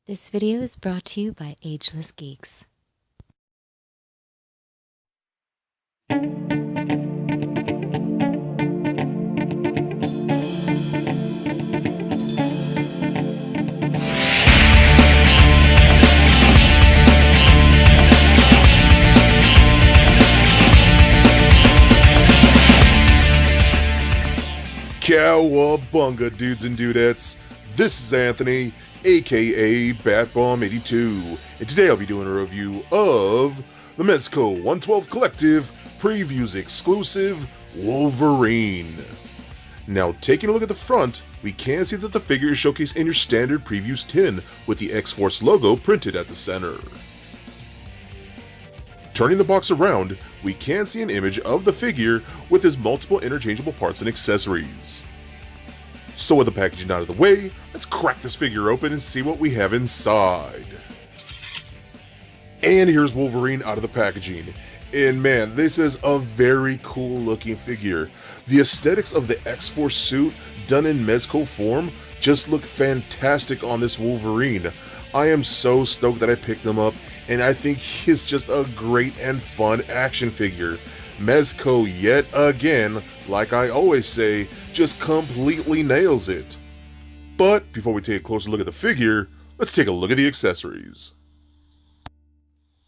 This video is brought to you by Ageless Geeks. Cowabunga, dudes and dudettes. This is Anthony, aka Batbomb82, and today I'll be doing a review of the Mezco 112 Collective Previews Exclusive Wolverine. Now, taking a look at the front, we can see that the figure is showcased in your standard Previews tin with the X-Force logo printed at the center. Turning the box around, we can see an image of the figure with his multiple interchangeable parts and accessories. So with the packaging out of the way, let's crack this figure open and see what we have inside. And here's Wolverine out of the packaging. And man, this is a very cool looking figure. The aesthetics of the X-Force suit done in Mezco form just look fantastic on this Wolverine. I am so stoked that I picked him up, and I think he's just a great and fun action figure. Mezco, yet again, like I always say, just completely nails it. But before we take a closer look at the figure, let's take a look at the accessories.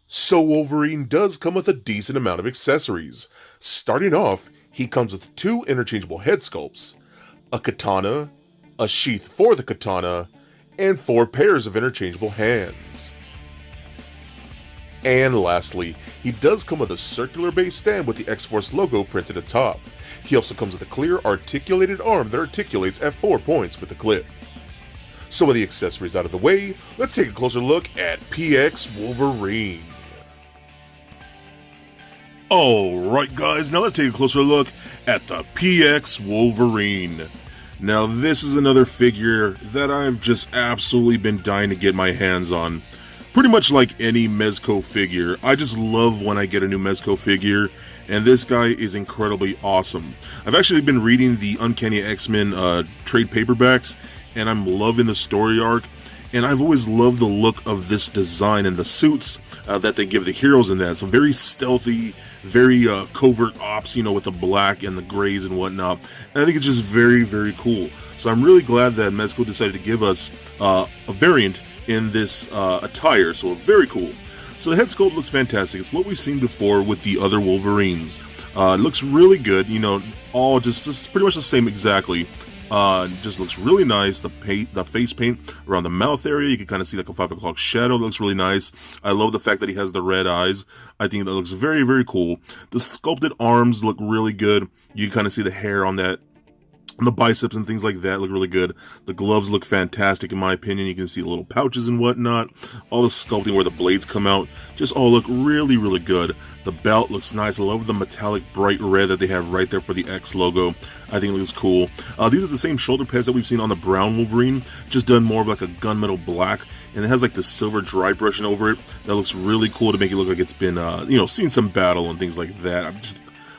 So Wolverine does come with a decent amount of accessories. Starting off, he comes with 2 interchangeable head sculpts, a katana, a sheath for the katana, and 4 pairs of interchangeable hands. And lastly, he does come with a circular base stand with the X-Force logo printed atop. He also comes with a clear articulated arm that articulates at 4 points with the clip. So with the accessories out of the way, let's take a closer look at PX Wolverine. Alright guys, now let's take a closer look at the PX Wolverine. Now this is another figure that I've just absolutely been dying to get my hands on. Pretty much like any Mezco figure, I just love when I get a new Mezco figure, and this guy is incredibly awesome. I've actually been reading the Uncanny X-Men trade paperbacks, and I'm loving the story arc, and I've always loved the look of this design and the suits that they give the heroes in that. So very stealthy, very covert ops, you know, with the black and the grays and whatnot. And I think it's just very, very cool. So I'm really glad that Mezco decided to give us a variant in this attire, so very cool. So the head sculpt looks fantastic. It's what we've seen before with the other Wolverines. It looks really good, you know, all just pretty much the same exactly. Just looks really nice. The face paint around the mouth area, you can kind of see like a 5 o'clock shadow. Looks really nice. I love the fact that he has the red eyes. I think that looks very, very cool. The sculpted arms look really good. You can kind of see the hair on that. And the biceps and things like that look really good. The gloves look fantastic in my opinion. You can see the little pouches and whatnot. All the sculpting where the blades come out just all look really, really good. The belt looks nice. I love the metallic bright red that they have right there for the X logo. I think it looks cool. These are the same shoulder pads that we've seen on the brown Wolverine, just done more of like a gunmetal black. And it has like the silver dry brushing over it. That looks really cool to make it look like it's been, you know, seen some battle and things like that.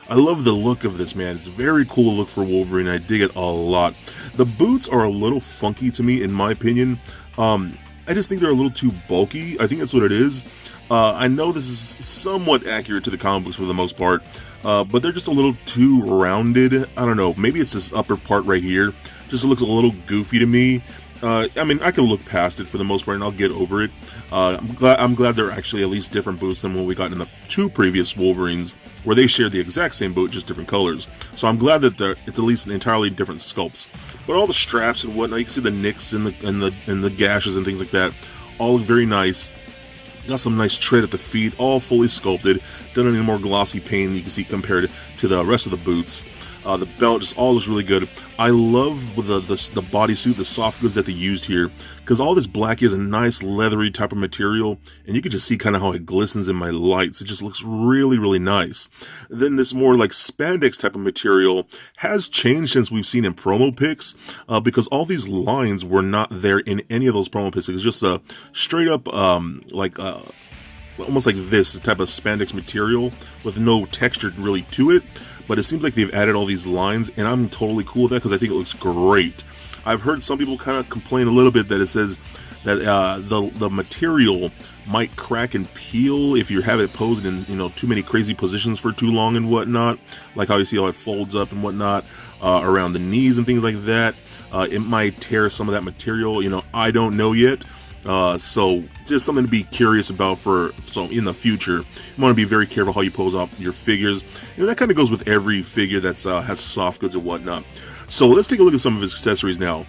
I love the look of this, man. It's a very cool look for Wolverine. I dig it a lot. The boots are a little funky to me, in my opinion. I just think they're a little too bulky. I think that's what it is. I know this is somewhat accurate to the comic books for the most part, but they're just a little too rounded. I don't know. Maybe it's this upper part right here. Just looks a little goofy to me. I mean, I can look past it for the most part, and I'll get over it. I'm glad they're actually at least different boots than what we got in the 2 previous Wolverines, where they shared the exact same boot, just different colors. So I'm glad that it's at least an entirely different sculpts. But all the straps and whatnot, you can see the nicks and the gashes and things like that, all look very nice. Got some nice tread at the feet, all fully sculpted, done in a more glossy paint you can see compared to the rest of the boots. The belt just all looks really good. I love the bodysuit, the soft goods that they used here, because all this black is a nice leathery type of material, and you can just see kind of how it glistens in my lights. It just looks really, really nice. Then this more like spandex type of material has changed since we've seen in promo pics, because all these lines were not there in any of those promo pics. It was just a straight up almost like this type of spandex material with no texture really to it. But it seems like they've added all these lines, and I'm totally cool with that because I think it looks great. I've heard some people kind of complain a little bit that it says that the material might crack and peel if you have it posed in, you know, too many crazy positions for too long and whatnot, like how you see how it folds up and whatnot around the knees and things like that. It might tear some of that material, you know, I don't know yet. So just something to be curious about so in the future. You want to be very careful how you pose off your figures. And that kind of goes with every figure that's has soft goods and whatnot. So let's take a look at some of his accessories now.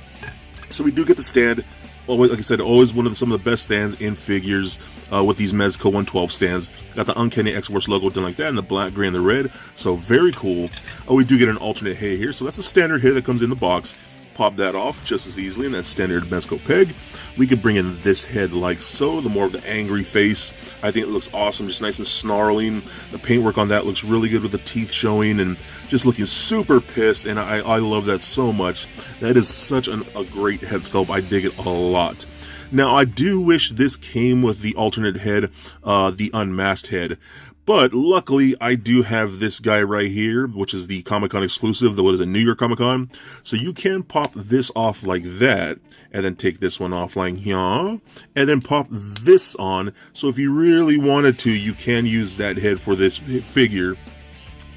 So we do get the stand. Always, like I said, always some of the best stands in figures with these Mezco 112 stands. Got the Uncanny X-Force logo done like that in the black, gray, and the red. So very cool. We do get an alternate head here. So that's a standard head that comes in the box. Pop that off just as easily in that standard Mezco peg. We could bring in this head like so, the more of the angry face. I think it looks awesome, just nice and snarling. The paintwork on that looks really good with the teeth showing and just looking super pissed, and I love that so much. That is such a great head sculpt. I dig it a lot. Now, I do wish this came with the alternate head, the unmasked head. But luckily, I do have this guy right here, which is the Comic-Con exclusive, what is it, New York Comic-Con. So you can pop this off like that, and then take this one off like here, and then pop this on. So if you really wanted to, you can use that head for this figure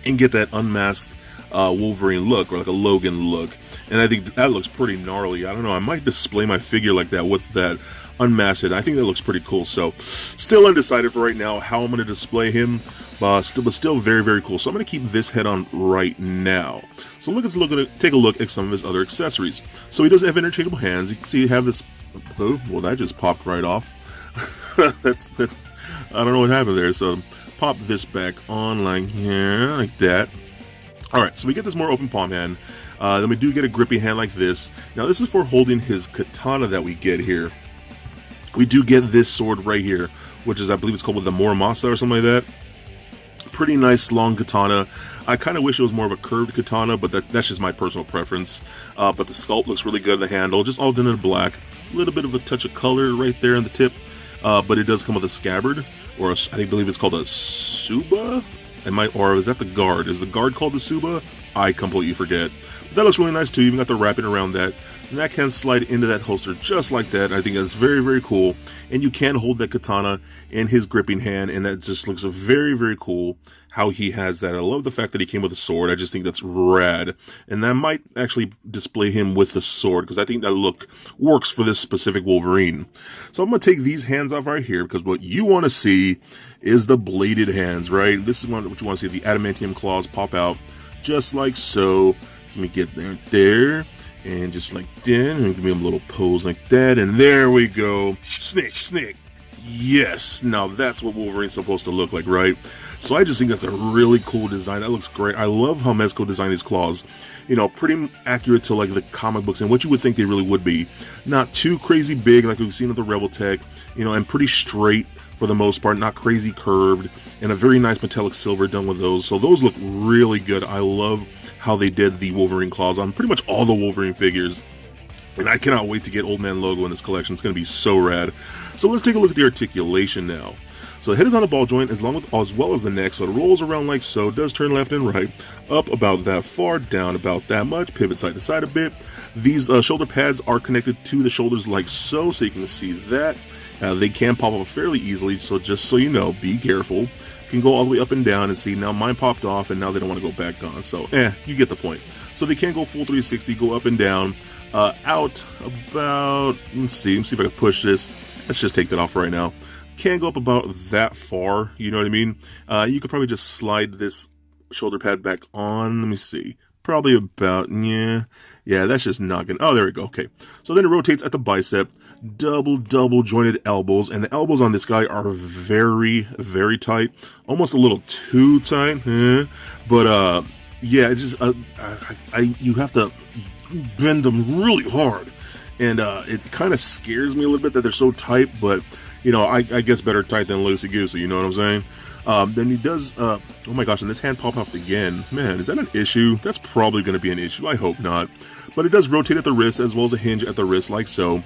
and get that unmasked Wolverine look, or like a Logan look. And I think that looks pretty gnarly. I don't know, I might display my figure like that with that unmasked head. I think that looks pretty cool. So still undecided for right now how I'm going to display him, but still very, very cool. So I'm going to keep this head on right now. So let's take a look at some of his other accessories. So he does have interchangeable hands. You can see you have this. Oh, well, that just popped right off. that's I don't know what happened there. So pop this back on like here, like that. All right, so we get this more open palm hand. Then we do get a grippy hand like this. Now this is for holding his katana that we get here. We do get this sword right here, which is, I believe it's called the Muramasa or something like that. Pretty nice long katana. I kind of wish it was more of a curved katana, but that's just my personal preference. But the sculpt looks really good, the handle, just all done in black. A little bit of a touch of color right there on the tip, but it does come with a scabbard, or I believe it's called a Suba? Or is that the guard? Is the guard called the Suba? I completely forget. But that looks really nice too. You even got the wrapping around that. And that can slide into that holster just like that. I think that's very, very cool. And you can hold that katana in his gripping hand, and that just looks very, very cool how he has that. I love the fact that he came with a sword. I just think that's rad. And I might actually display him with the sword, because I think that look works for this specific Wolverine. So I'm going to take these hands off right here, because what you want to see is the bladed hands, right? This is what you want to see. The adamantium claws pop out just like so. Let me get there. And just like that, and give me a little pose like that, and there we go. Snick. Yes, now that's what Wolverine's supposed to look like, right? So I just think that's a really cool design. That looks great. I love how Mezco designed his claws. You know, pretty accurate to like the comic books and what you would think they really would be. Not too crazy big like we've seen with the Rebel Tech, you know, and pretty straight for the most part, not crazy curved, and a very nice metallic silver done with those. So those look really good. I love how they did the Wolverine claws on pretty much all the Wolverine figures. And I cannot wait to get Old Man Logo in this collection. It's going to be so rad. So let's take a look at the articulation now. So the head is on a ball joint as well as the neck, so it rolls around like so, does turn left and right, up about that far, down about that much, pivot side to side a bit. These shoulder pads are connected to the shoulders like so you can see that. They can pop up fairly easily, so just so you know, be careful. Can go all the way up and down, and see now mine popped off and now they don't want to go back on, so you get the point. So they can go full 360, go up and down, out about, let's see if I can push this. Let's just take that off right now. Can go up about that far, you know what I mean? You could probably just slide this shoulder pad back on. Let me see, probably about, yeah, that's just not gonna, oh, there we go, okay. So then it rotates at the bicep, double jointed elbows, and the elbows on this guy are very, very tight, almost a little too tight, but yeah, it's just, you have to bend them really hard, and it kind of scares me a little bit that they're so tight, but you know, I guess better tight than loosey-goosey, you know what I'm saying? Then he does, oh my gosh, and this hand popped off again. Man, is that an issue? That's probably going to be an issue. I hope not. But it does rotate at the wrist as well as a hinge at the wrist like so.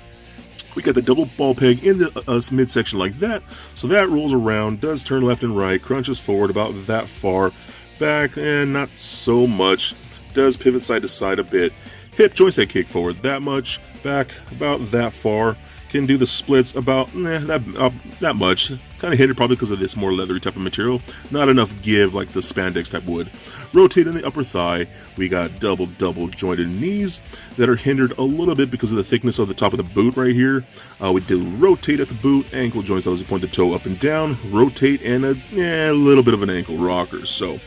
We got the double ball peg in the midsection like that. So that rolls around, does turn left and right, crunches forward about that far, back, and not so much. Does pivot side to side a bit. Hip joints that kick forward that much, back about that far. can do the splits about that much. Kind of hindered probably because of this more leathery type of material. Not enough give like the spandex type would. Rotate in the upper thigh. We got double jointed knees that are hindered a little bit because of the thickness of the top of the boot right here. We do rotate at the boot, ankle joints, obviously point the toe up and down, rotate, and a little bit of an ankle rocker. So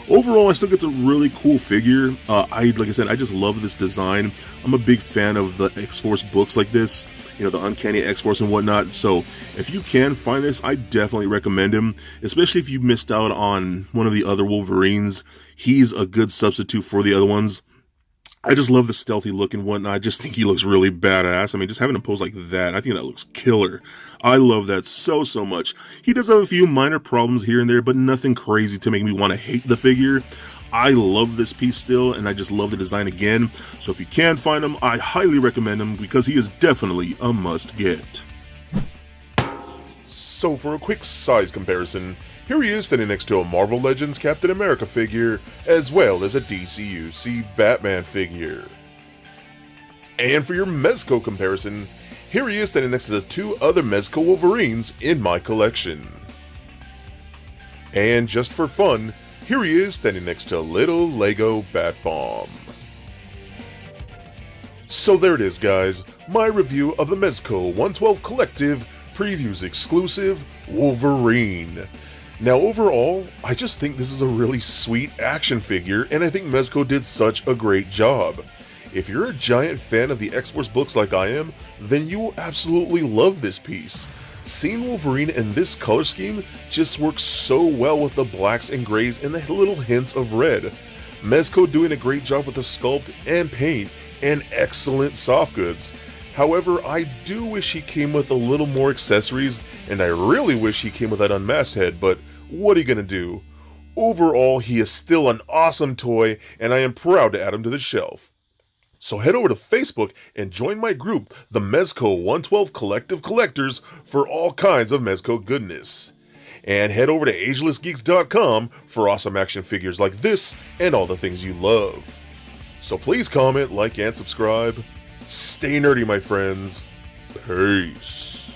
overall, I still think it's a really cool figure. Like I said, I just love this design. I'm a big fan of the X-Force books like this, you know, the Uncanny X-Force and whatnot. So if you can find this, I definitely recommend him, especially if you missed out on one of the other Wolverines. He's a good substitute for the other ones. I just love the stealthy look and whatnot. I just think he looks really badass. I mean, just having him pose like that, I think that looks killer. I love that so much. He does have a few minor problems here and there, but nothing crazy to make me want to hate the figure. I love this piece still, and I just love the design again. So if you can find him, I highly recommend him because he is definitely a must-get. So for a quick size comparison, here he is standing next to a Marvel Legends Captain America figure, as well as a DCUC Batman figure. And for your Mezco comparison, here he is standing next to the two other Mezco Wolverines in my collection. And just for fun, here he is standing next to little Lego Bat-Bomb. So there it is, guys, my review of the Mezco 112 Collective Previews Exclusive Wolverine. Now overall, I just think this is a really sweet action figure, and I think Mezco did such a great job. If you're a giant fan of the X-Force books like I am, then you will absolutely love this piece. Seeing Wolverine in this color scheme just works so well with the blacks and grays and the little hints of red. Mezco doing a great job with the sculpt and paint, and excellent soft goods. However, I do wish he came with a little more accessories, and I really wish he came with that unmasked head, but what are you gonna do? Overall, he is still an awesome toy, and I am proud to add him to the shelf. So head over to Facebook and join my group, the Mezco 112 Collective Collectors, for all kinds of Mezco goodness. And head over to agelessgeeks.com for awesome action figures like this and all the things you love. So please comment, like, and subscribe. Stay nerdy, my friends. Peace.